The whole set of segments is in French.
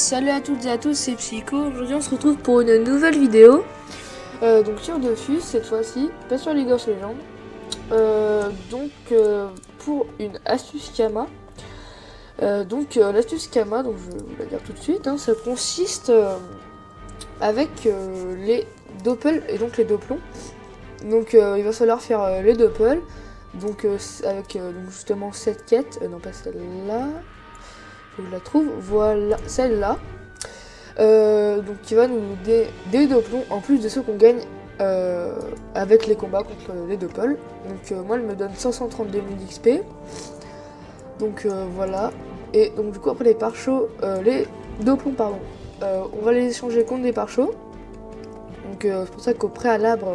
Salut à toutes et à tous, c'est Psycho. Aujourd'hui on se retrouve pour une nouvelle vidéo. Donc sur Dofus cette fois-ci, pas sur League of Legends. Pour une astuce Kama. L'astuce Kama, donc je vais vous la dire tout de suite, hein, ça consiste avec les doppels et donc les doppelons. Donc il va falloir faire les doppels. Donc avec justement cette quête, non pas celle-là. Je la trouve, voilà, celle-là. Donc qui va nous donner des doppelons en plus de ceux qu'on gagne avec les combats contre les doppels. Donc moi elle me donne 532 000 XP. Donc voilà. Et donc du coup après les pare-chauds, les doppelons pardon, on va les échanger contre des pare-chauds. Donc c'est pour ça qu'au préalable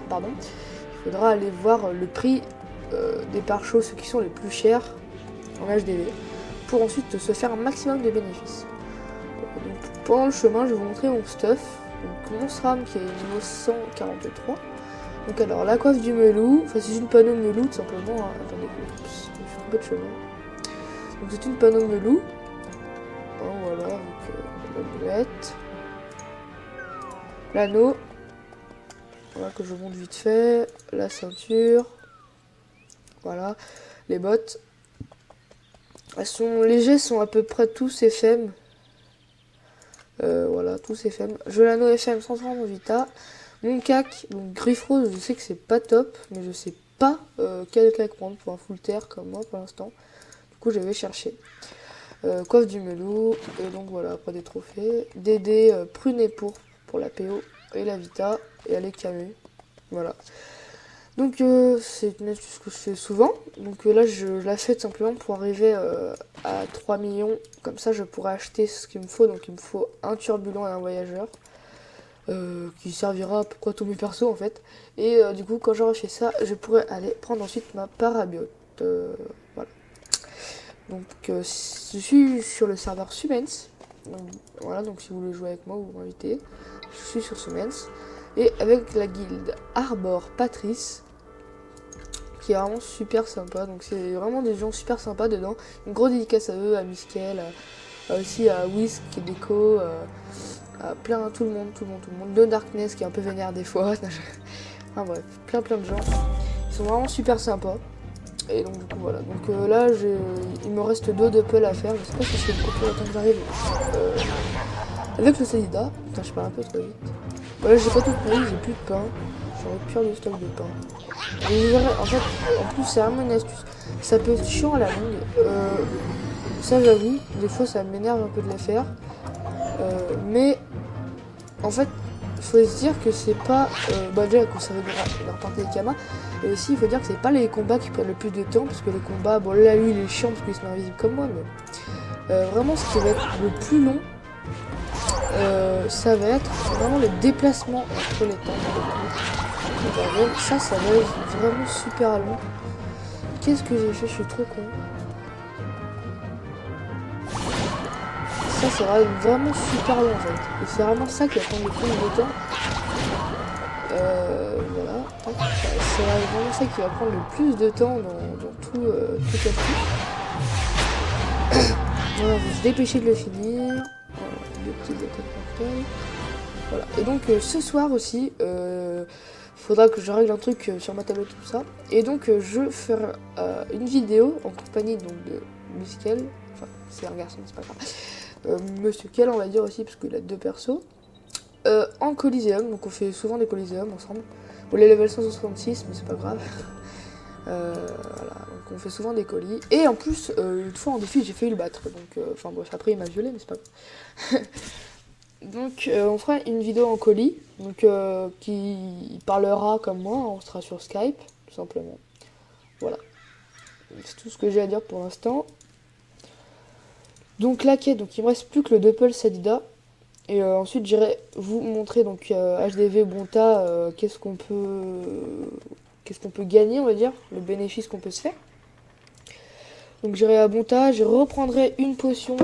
pardon, il faudra aller voir le prix des pare-chauds, ceux qui sont les plus chers en HDV, pour ensuite se faire un maximum de bénéfices. Donc, pendant le chemin, je vais vous montrer mon stuff. Donc mon SRAM qui est niveau 143. Donc alors la coiffe du melou, enfin c'est une panneau melou tout simplement. Hein. Attendez, je suis trompé de chemin. Donc c'est une panneau melou. Bon, voilà, donc la boulette. L'anneau. Voilà que je monte vite fait. La ceinture. Voilà. Les bottes. Les sont à peu près tous FM. Voilà, tous FM. Je l'anneau FM 130 en Vita. Mon cac, donc griffe rose, je sais que c'est pas top, mais je sais pas quel cac prendre pour un full terre comme moi pour l'instant. Du coup, je vais chercher. Coiffe du melou, et donc voilà, après des trophées. DD prune et pourpre pour la PO et la Vita, et elle est camée. Voilà. Donc c'est une astuce que je fais souvent. Donc là je la fais tout simplement pour arriver à 3 millions. Comme ça je pourrais acheter ce qu'il me faut. Donc il me faut un turbulent et un voyageur. Qui servira à peu près tous mes persos en fait. Et du coup quand j'aurai fait ça, je pourrais aller prendre ensuite ma parabiote. Voilà. Donc je suis sur le serveur Sumens. Donc, voilà, donc si vous voulez jouer avec moi, vous m'invitez. Je suis sur Sumens. Et avec la guilde Arbor Patrice, qui est vraiment super sympa. Donc c'est vraiment des gens super sympas dedans. Une grosse dédicace à eux, à Miskel, aussi à Whisk et Deco, à plein, tout le monde. De Darkness qui est un peu vénère des fois. Enfin bref, plein de gens. Ils sont vraiment super sympas. Et donc du coup voilà. Donc là il me reste 2 doppels à faire. Je sais pas si je fais une coupure le temps que j'arrive. Avec le Salida. Putain, je parle un peu trop vite. Voilà, j'ai pas tout pris, j'ai plus de pain. J'aurais plus de stock de pain. Et vous verrez, en fait, en plus c'est vraiment une astuce. Ça peut être chiant à la longue. Ça j'avoue, des fois ça m'énerve un peu de les faire. Mais en fait, il faut se dire que c'est pas. Déjà qu'on savait leur porter des kamas. Et aussi il faut dire que c'est pas les combats qui prennent le plus de temps. Parce que les combats, bon là lui il est chiant parce qu'il se met invisible comme moi. Mais vraiment ce qui va être le plus long. Ça va être vraiment le déplacement entre les temps. Ça va être vraiment super long. Qu'est-ce que j'ai fait? Je suis trop con. Ça va être vraiment super long en fait. Et c'est vraiment ça qui va prendre le plus de temps. Voilà. C'est vraiment ça qui va prendre le plus de temps dans tout la suite. Voilà, faut se dépêcher de le finir. Voilà, 2 petites attaques mortelles. Voilà. Et donc ce soir aussi, faudra que je règle un truc sur ma tablette tout ça. Et donc je ferai une vidéo en compagnie donc de Miskel. Enfin c'est un garçon, c'est pas grave. Monsieur Kel on va dire aussi parce qu'il a 2 persos. En Coliseum, donc on fait souvent des Coliseum ensemble. On est level 166 mais c'est pas grave. Voilà, donc on fait souvent des colis. Et en plus, une fois en défi j'ai failli le battre. Donc enfin bref, après il m'a violé mais c'est pas grave. Donc on fera une vidéo en colis, donc qui parlera comme moi, on sera sur Skype, tout simplement. Voilà. C'est tout ce que j'ai à dire pour l'instant. Donc la quête, donc il me reste plus que le doppel Sadida. Et ensuite j'irai vous montrer donc HDV Bonta qu'est-ce qu'on peut gagner, on va dire, le bénéfice qu'on peut se faire. Donc j'irai à Bonta, je reprendrai une potion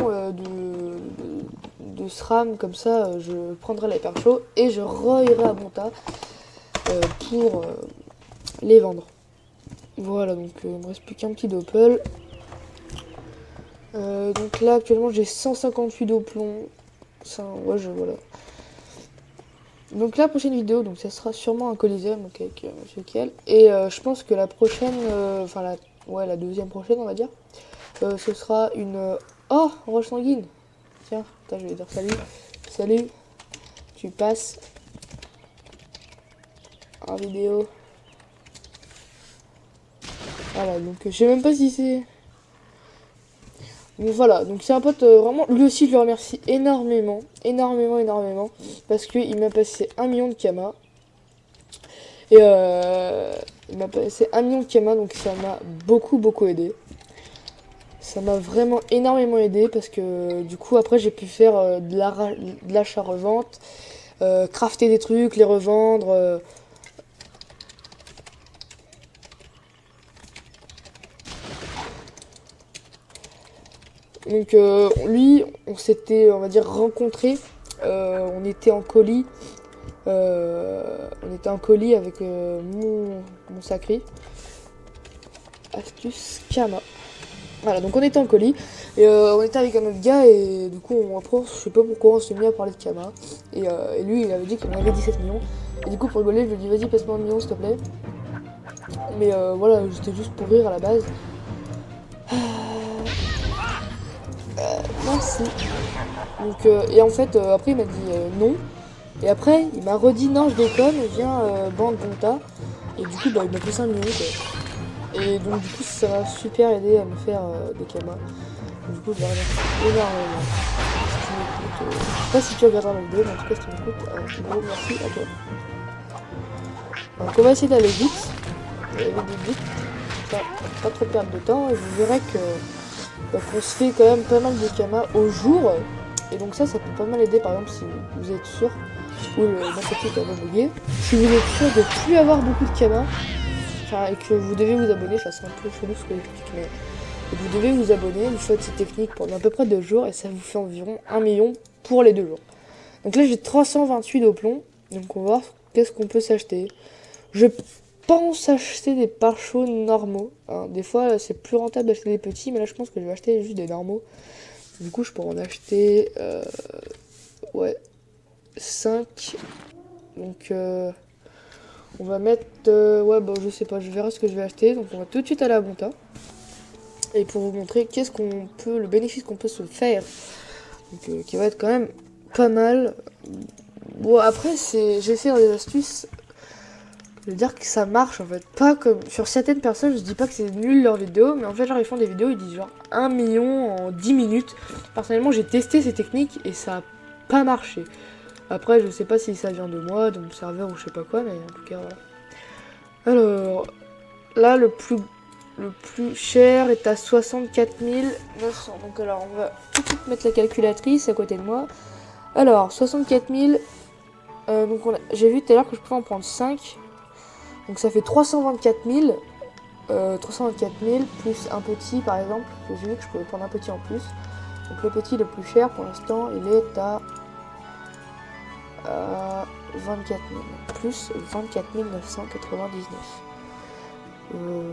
de SRAM, comme ça je prendrai les perchos et je irai à Bonta pour les vendre. Voilà, donc il me reste plus qu'un petit doppel. Donc là actuellement j'ai 158 de plomb. Ça, ouais, voilà. Donc la prochaine vidéo, donc ça sera sûrement un Coliseum, donc avec Monsieur Kiel. Et je pense que la prochaine, enfin la deuxième prochaine on va dire, ce sera une... oh, roche sanguine. Tiens, attends, je vais dire salut. Salut, tu passes en vidéo. Voilà, donc je sais même pas si c'est... Donc voilà, donc c'est un pote vraiment, lui aussi je le remercie énormément, énormément, parce qu'il m'a passé 1 million de Kama. Et il m'a passé 1 million de Kama, donc ça m'a beaucoup aidé. Ça m'a vraiment énormément aidé parce que du coup après j'ai pu faire de l'achat-revente, crafter des trucs, les revendre. Donc lui, on s'était, on va dire, rencontrés. On était en colis. On était en colis avec mon sacré. Astuce Kama. Voilà, donc on était en colis. Et on était avec un autre gars. Et du coup, après, je sais pas pourquoi on s'est mis à parler de Kama. Et lui, il avait dit qu'il en avait 17 millions. Et du coup, pour rigoler, je lui ai dit, vas-y, passe-moi 1 million, s'il te plaît. Mais voilà, c'était juste pour rire à la base. Merci. Donc, et en fait, après, il m'a dit non. Et après, il m'a redit non, je déconne, viens, banque compta. Et du coup, bah, il m'a fait 5 millions, quoi. Et donc, du coup, ça m'a super aidé à me faire des kamas. Du coup, je le remercie énormément. Si tu m'écoutes, je sais pas si tu regarderas la vidéo, mais en tout cas, si tu m'écoutes, un gros merci à toi. Donc, on va essayer d'aller vite. Vite. Ça, pas trop perdre de temps. Et vous verrez que qu'on se fait quand même pas mal de kamas au jour. Et donc ça peut pas mal aider, par exemple, si vous êtes sûr, ou n'importe qui va buguer, si vous êtes sûr de plus avoir beaucoup de kamas, enfin, et que vous devez vous abonner, enfin c'est un peu chelou ce que j'explique, mais vous devez vous abonner, vous faites cette technique pendant à peu près 2 jours, et ça vous fait environ 1 million pour les 2 jours. Donc là j'ai 328 de plomb, donc on va voir qu'est-ce qu'on peut s'acheter. Je pense acheter des pare-chocs normaux, hein. Des fois c'est plus rentable d'acheter des petits, mais là je pense que je vais acheter juste des normaux. Du coup je pourrais en acheter ouais 5. Donc on va mettre ouais bon je sais pas, je verrai ce que je vais acheter. Donc on va tout de suite aller à Bonta. Et pour vous montrer qu'est-ce qu'on peut, le bénéfice qu'on peut se faire. Donc qui va être quand même pas mal. Bon après j'ai fait des astuces. Je veux dire que ça marche en fait. Pas comme sur certaines personnes, je dis pas que c'est nul leur vidéo, mais en fait genre ils font des vidéos, ils disent genre 1 million en 10 minutes. Personnellement j'ai testé ces techniques et ça a pas marché. Après je sais pas si ça vient de moi, de mon serveur ou je sais pas quoi, mais en tout cas voilà. Alors là le plus cher est à 64 900. Donc alors on va tout de suite mettre la calculatrice à côté de moi. Alors 64 000, donc j'ai vu tout à l'heure que je pouvais en prendre 5. Donc ça fait 324 000. 324 000 plus un petit par exemple. J'ai vu que je pouvais prendre un petit en plus. Donc le petit le plus cher pour l'instant il est à 24 000. Plus 24 999. Non.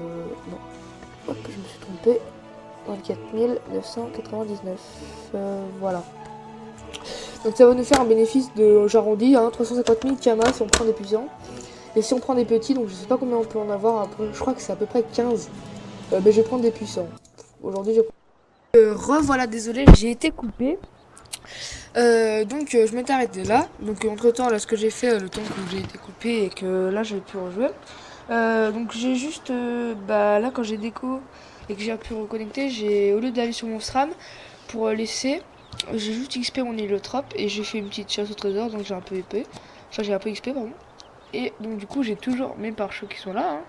Hop, je me suis trompé. 24 999. Voilà. Donc ça va nous faire un bénéfice de, j'arrondis, 350 000 Kama si on prend des puissants. Et si on prend des petits, donc je sais pas combien on peut en avoir, après, je crois que c'est à peu près 15. Mais je vais prendre des puissants. Aujourd'hui, je revoilà, désolé, j'ai été coupé. Donc je m'étais arrêté là. Donc entre temps, là, ce que j'ai fait, le temps que j'ai été coupé et que là, j'ai pu rejouer. Donc j'ai juste, là, quand j'ai déco et que j'ai pu reconnecter, j'ai, au lieu d'aller sur mon SRAM pour laisser, j'ai juste XP mon héliotrope et j'ai fait une petite chasse au trésor, donc j'ai un peu épée. Enfin, j'ai un peu XP, pardon. Et donc du coup j'ai toujours mes pare-chocs qui sont là, hein.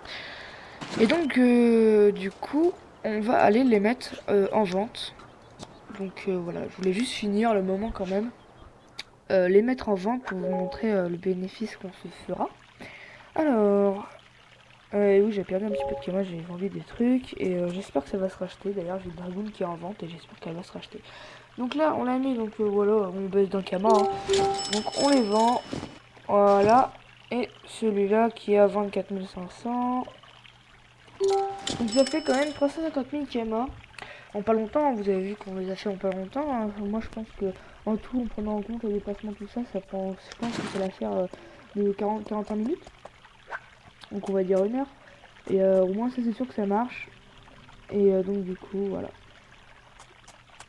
Et donc du coup on va aller les mettre en vente. Donc voilà, je voulais juste finir le moment quand même. Les mettre en vente pour vous montrer le bénéfice qu'on se fera. Alors oui, j'ai perdu un petit peu de Kama, j'ai vendu des trucs. Et j'espère que ça va se racheter. D'ailleurs j'ai une dragoon qui est en vente et j'espère qu'elle va se racheter. Donc là on l'a mis, donc voilà, on baisse d'un Kama, hein. Donc on les vend. Voilà. Et celui-là qui est à 24 500. Donc ça fait quand même 350 000 Kama. en pas longtemps, vous avez vu qu'on les a fait en pas longtemps, hein. Moi je pense que en tout, en prenant en compte le déplacement, tout ça, ça prend, je pense que ça va faire de 40-45 minutes. Donc on va dire 1 heure. Et au moins ça c'est sûr que ça marche. Et donc du coup voilà.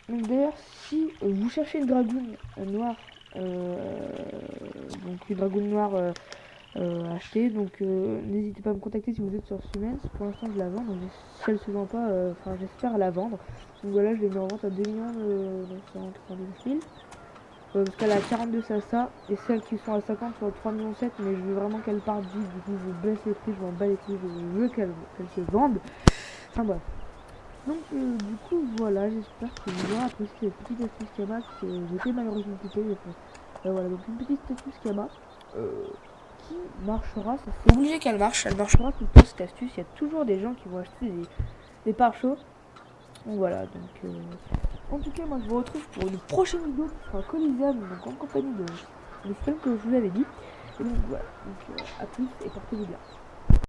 Donc d'ailleurs si vous cherchez une dragoune noire, donc une dragoune noire à acheter, donc n'hésitez pas à me contacter si vous êtes sur Siemens. Pour l'instant je la vends, donc si elle se vend pas, enfin j'espère la vendre. Donc voilà, je l'ai mis en vente à 2 999 000. Parce qu'elle a 42 ça et celles qui sont à 50 sont à 3,7 millions, mais je veux vraiment qu'elle parte vite, du coup je baisse les prix, je m'en bats les couilles, je veux qu'elle se vende. Enfin bref. Donc du coup voilà, j'espère que vous aurez apprécié cette petite astuce Kama que j'étais malheureusement coupé. Voilà, donc une petite astuce Kama qui marchera, ça c'est obligé qu'elle marche, elle marchera tout le temps cette astuce, il y a toujours des gens qui vont acheter des pare-chocs. Donc voilà, donc en tout cas moi je vous retrouve pour une prochaine vidéo qui sera Coliseum, donc en compagnie de film que je vous avais dit. Et donc voilà, donc à plus et portez-vous bien.